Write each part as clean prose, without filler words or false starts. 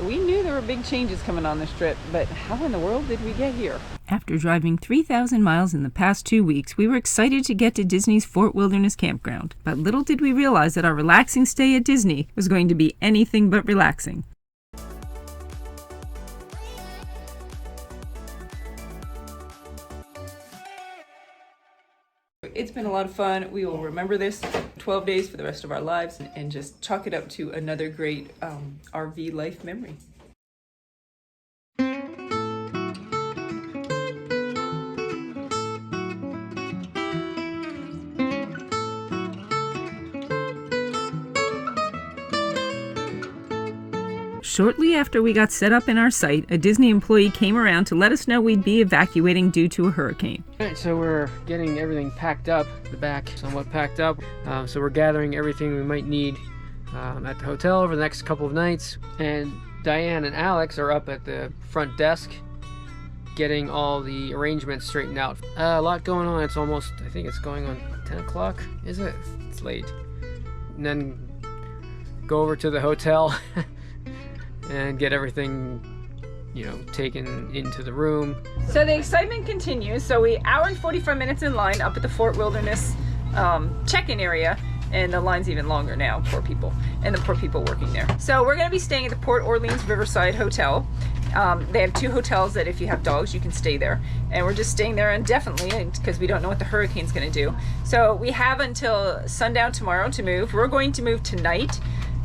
We knew there were big changes coming on this trip, but how in the world did we get here? After driving 3,000 miles in the past 2 weeks, we were excited to get to Disney's Fort Wilderness Campground. But little did we realize that our relaxing stay at Disney was going to be anything but relaxing. It's been a lot of fun. We will remember this 12 days for the rest of our lives and just chalk it up to another great RV life memory. Shortly after we got set up in our site, a Disney employee came around to let us know we'd be evacuating due to a hurricane. Alright, so we're getting everything packed up, the back somewhat packed up. So we're gathering everything we might need at the hotel over the next couple of nights. And Diane and Alex are up at the front desk getting all the arrangements straightened out. A lot going on. It's almost, I think it's going on 10 o'clock, is it? It's late. And then go over to the hotel and get everything, taken into the room. So the excitement continues. So we hour and 45 minutes in line up at the Fort Wilderness check-in area, and the line's even longer now, poor people, and the poor people working there. So we're gonna be staying at the Port Orleans Riverside Hotel. They have 2 hotels that if you have dogs, you can stay there. And we're just staying there indefinitely because we don't know what the hurricane's gonna do. So we have until sundown tomorrow to move. We're going to move tonight,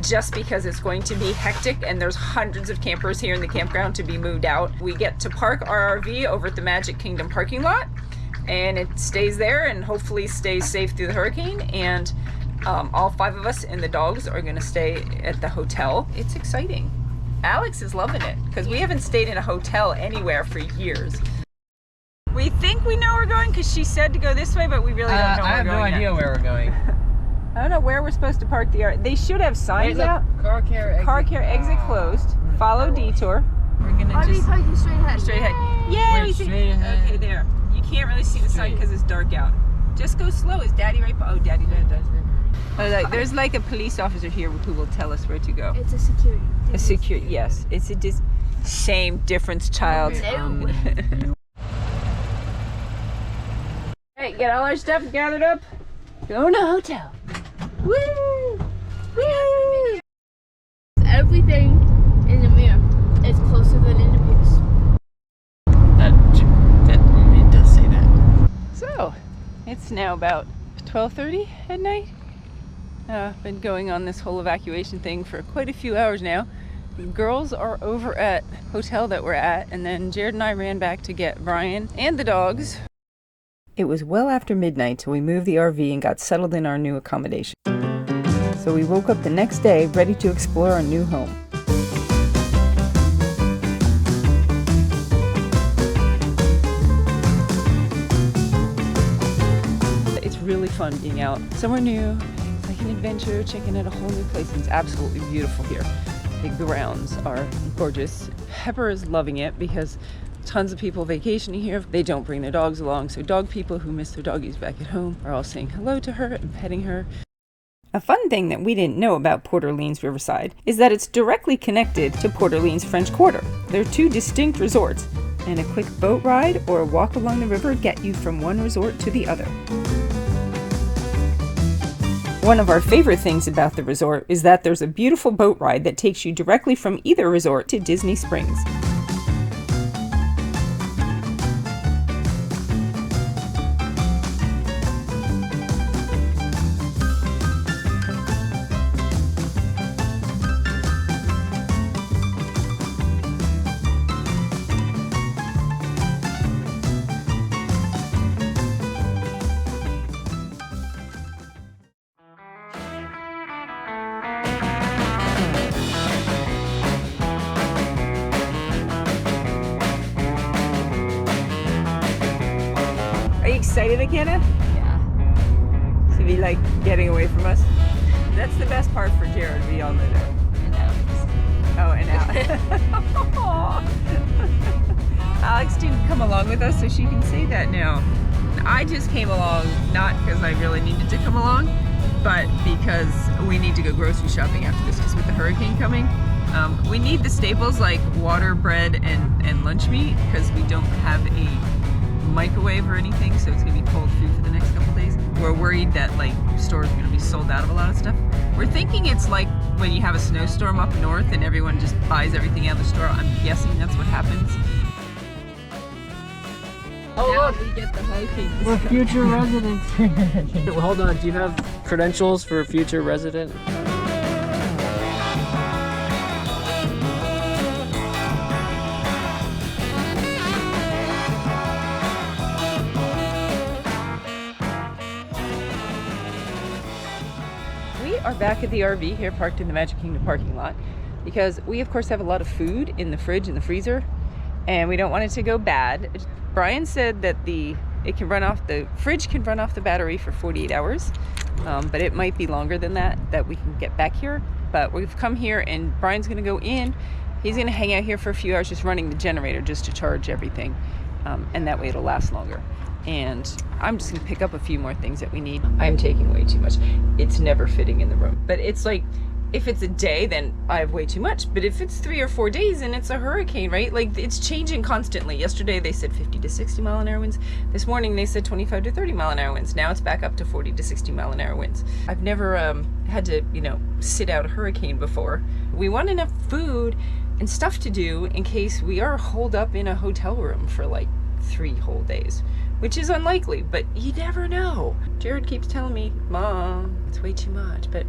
just because it's going to be hectic and there's hundreds of campers here in the campground to be moved out. We get to park our RV over at the Magic Kingdom parking lot, and it stays there and hopefully stays safe through the hurricane. And all 5 of us and the dogs are gonna stay at the hotel. It's exciting. Alex is loving it because we haven't stayed in a hotel anywhere for years. We think we know where we're going because she said to go this way, but we really don't know where we're going. I have no idea where we're going. I don't know where we're supposed to park the RV. They should have signs out. Car care exit closed. Follow detour. We're gonna just parking straight ahead. straight ahead. Yeah, we see. Straight ahead. Okay, there. You can't really see the sign because it's dark out. Just go slow. Is Daddy right? Oh, Daddy. There's like a police officer here who will tell us where to go. It's a security. A security. Yes, it's a same difference, child. Hey, get all our stuff gathered up. Going to hotel. Woo! Woo! Everything in the mirror is closer than it appears. It does say that. So, it's now about 12:30 at night. Been going on this whole evacuation thing for quite a few hours now. The girls are over at hotel that we're at, and then Jared and I ran back to get Brian and the dogs. It was well after midnight till we moved the RV and got settled in our new accommodation. So we woke up the next day ready to explore our new home. It's really fun being out somewhere new. It's like an adventure, checking out a whole new place. It's absolutely beautiful here. The grounds are gorgeous. Pepper is loving it because tons of people vacationing here. They don't bring their dogs along, so dog people who miss their doggies back at home are all saying hello to her and petting her. A fun thing that we didn't know about Port Orleans Riverside is that it's directly connected to Port Orleans French Quarter. They're 2 distinct resorts, and a quick boat ride or a walk along the river get you from one resort to the other. One of our favorite things about the resort is that there's a beautiful boat ride that takes you directly from either resort to Disney Springs. Are you excited, McKenna? Yeah. To be like getting away from us? That's the best part for Jared, we all know that. And Alex. Oh, and Alex. Alex didn't come along with us, so she can say that now. I just came along, not because I really needed to come along, but because we need to go grocery shopping after this, because with the hurricane coming, We need the staples like water, bread, and lunch meat because we don't have a microwave or anything, so it's gonna be cold food for the next couple days. We're worried that like stores are gonna be sold out of a lot of stuff. We're thinking it's like when you have a snowstorm up north and everyone just buys everything out of the store. I'm guessing that's what happens. Oh, Now look, we get the hunking. we're future residents. Well, hold on, do you have credentials for future resident? We are back at the RV here parked in the Magic Kingdom parking lot because we of course have a lot of food in the fridge and the freezer and we don't want it to go bad. Brian said that the fridge can run off the battery for 48 hours, but it might be longer than that we can get back here. But we've come here and Brian's gonna go in. He's gonna hang out here for a few hours just running the generator just to charge everything, and that way it'll last longer. And I'm just gonna pick up a few more things that we need. I'm taking way too much. It's never fitting in the room. But it's like, if it's a day, then I have way too much. But if it's 3 or 4 days and it's a hurricane, right? Like it's changing constantly. Yesterday they said 50 to 60 mile an hour winds. This morning they said 25 to 30 mile an hour winds. Now it's back up to 40 to 60 mile an hour winds. I've never had to, sit out a hurricane before. We want enough food and stuff to do in case we are holed up in a hotel room for like 3 whole days. Which is unlikely, but you never know. Jared keeps telling me, Mom, it's way too much. But,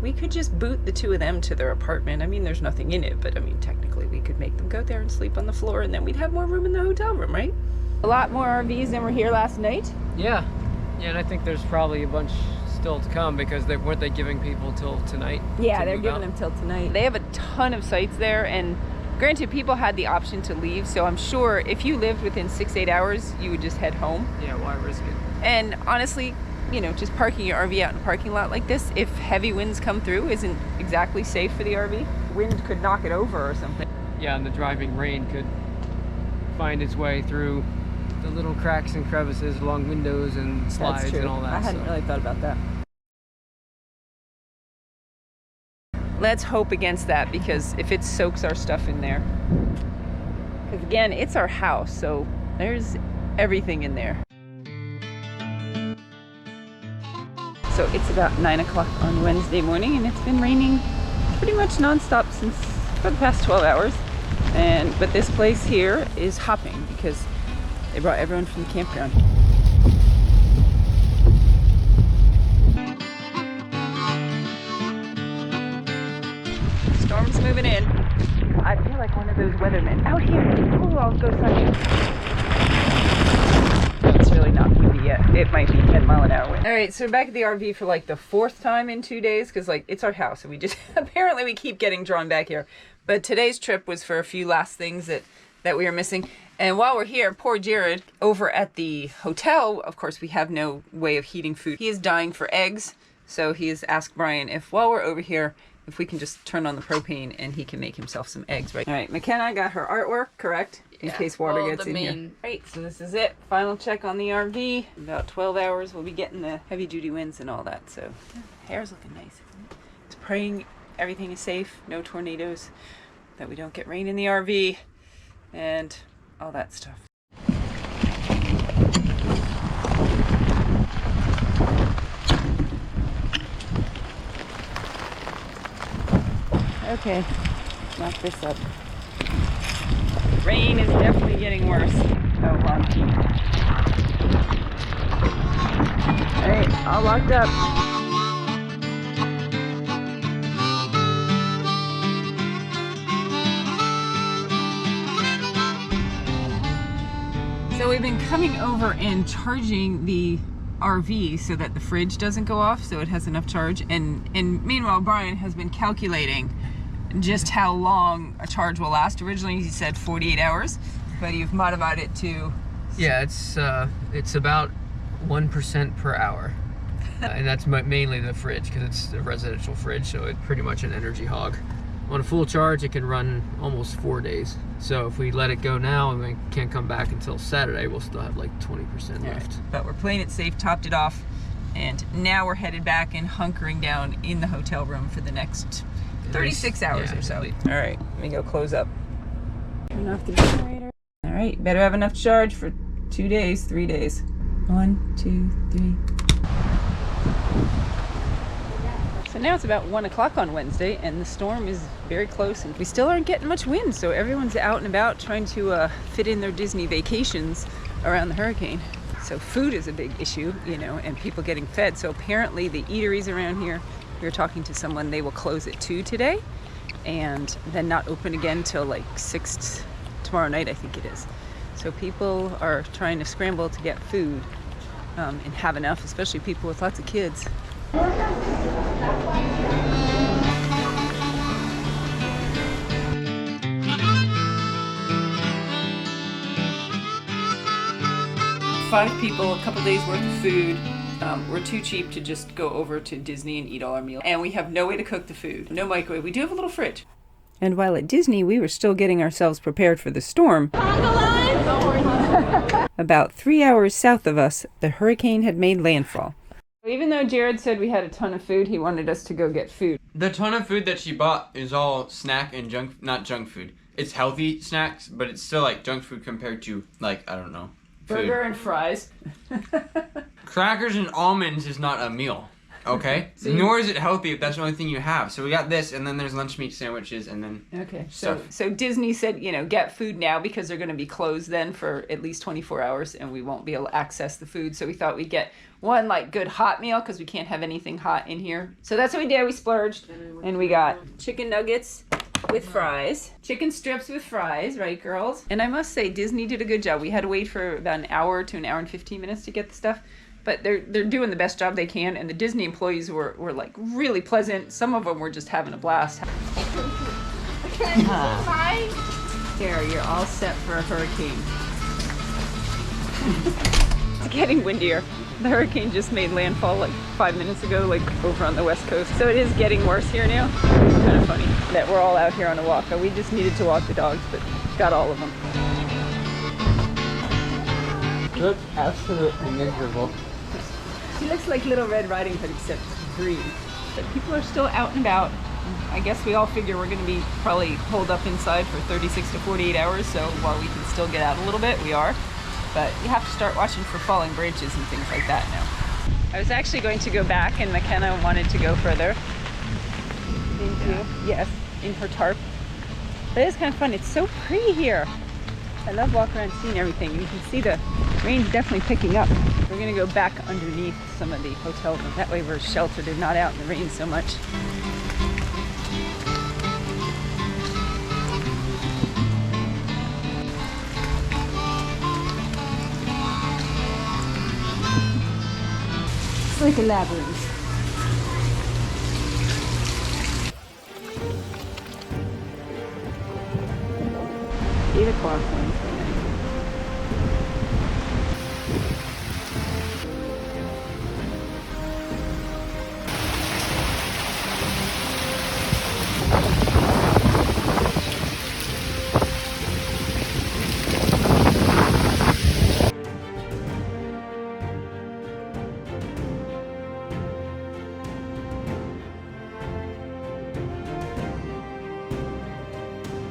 we could just boot the 2 of them to their apartment. I mean, there's nothing in it, but I mean, technically we could make them go there and sleep on the floor and then we'd have more room in the hotel room, right? A lot more RVs than were here last night. Yeah, and I think there's probably a bunch still to come because weren't they giving people till tonight? Yeah, to they're move giving out? them till tonight. They have a ton of sites there, and granted, people had the option to leave, so I'm sure if you lived within 6-8 hours, you would just head home. Yeah, why risk it? And honestly, just parking your RV out in a parking lot like this, if heavy winds come through, isn't exactly safe for the RV. Wind could knock it over or something. Yeah, and the driving rain could find its way through the little cracks and crevices along windows and slides That's true. and all that. I hadn't so. really thought about that. Let's hope against that, because if it soaks our stuff in there, because again, it's our house, so there's everything in there. So it's about 9 o'clock on Wednesday morning, and it's been raining pretty much nonstop for the past 12 hours. But this place here is hopping because they brought everyone from the campground. Storm's moving in. I feel like one of those weathermen out here. Oh, I'll go sunny. It's really not windy yet. It might be 10 mile an hour wind. All right, so we're back at the RV for like the 4th time in 2 days because it's our house and we just apparently we keep getting drawn back here. But today's trip was for a few last things that we were missing. And while we're here, poor Jared over at the hotel, of course, we have no way of heating food. He is dying for eggs, so he has asked Brian if while we're over here, if we can just turn on the propane and he can make himself some eggs, right? All right, McKenna got her artwork correct in case water gets in here. Right, so this is it. Final check on the RV. In about 12 hours, we'll be getting the heavy duty winds and all that. So hair's looking nice, isn't it? It's praying everything is safe, no tornadoes, that we don't get rain in the RV and all that stuff. Okay, knock this up. Rain is definitely getting worse. Oh, long key. Alright, all locked up. So we've been coming over and charging the RV so that the fridge doesn't go off, so it has enough charge. And meanwhile, Brian has been calculating just how long a charge will last. Originally he said 48 hours, but you've modified it to... Yeah, it's about 1% per hour. And that's mainly the fridge, because it's a residential fridge, so it's pretty much an energy hog. On a full charge, it can run almost 4 days. So if we let it go now and we can't come back until Saturday, we'll still have like 20% left. Right. But we're playing it safe, topped it off, and now we're headed back and hunkering down in the hotel room for the next 36 hours Yeah, or so. at least. All right, let me go close up. Turn off the generator. All right, better have enough charge for 2 days, 3 days. 1, 2, 3. So now it's about 1 o'clock on Wednesday, and the storm is very close, and we still aren't getting much wind, so everyone's out and about trying to fit in their Disney vacations around the hurricane. So food is a big issue, you know, and people getting fed. So apparently the eateries around here, we were talking to someone, they will close at 2 today, and then not open again till like 6 tomorrow night, I think it is. So people are trying to scramble to get food and have enough, especially people with lots of kids. 5 people, a couple days worth of food. We're too cheap to just go over to Disney and eat all our meals. And we have no way to cook the food. No microwave. We do have a little fridge. And while at Disney, we were still getting ourselves prepared for the storm. About 3 hours south of us, the hurricane had made landfall. Even though Jared said we had a ton of food, he wanted us to go get food. The ton of food that she bought is all snack and junk, not junk food. It's healthy snacks, but it's still like junk food compared to, like, I don't know, food. Burger and fries. Crackers and almonds is not a meal, okay? Nor is it healthy if that's the only thing you have. So we got this, and then there's lunch meat sandwiches, and then Okay, stuff. so Disney said, you know, get food now because they're going to be closed then for at least 24 hours and we won't be able to access the food. So we thought we'd get one like good hot meal because we can't have anything hot in here. So that's what we did. We splurged and we got chicken nuggets with fries, chicken strips with fries, right, girls? And I must say, Disney did a good job. We had to wait for about an hour to an hour and 15 minutes to get the stuff. But they're doing the best job they can, and the Disney employees were like really pleasant. Some of them were just having a blast. There, you're all set for a hurricane. It's getting windier. The hurricane just made landfall like 5 minutes ago, like over on the west coast. So it is getting worse here now. It's kind of funny that we're all out here on a walk. We just needed to walk the dogs, but got all of them. Look absolutely miserable. She looks like Little Red Riding Hood except green. But people are still out and about. I guess we all figure we're going to be probably holed up inside for 36 to 48 hours, so while we can still get out a little bit, we are. But you have to start watching for falling branches and things like that now. I was actually going to go back, and McKenna wanted to go further. Thank you. Yes, in her tarp. But it's kind of fun. It's so pretty here. I love walking around seeing everything. You can see the rain's definitely picking up. We're gonna go back underneath some of the hotel rooms. That way we're sheltered and not out in the rain so much. It's like a labyrinth. 8 o'clock.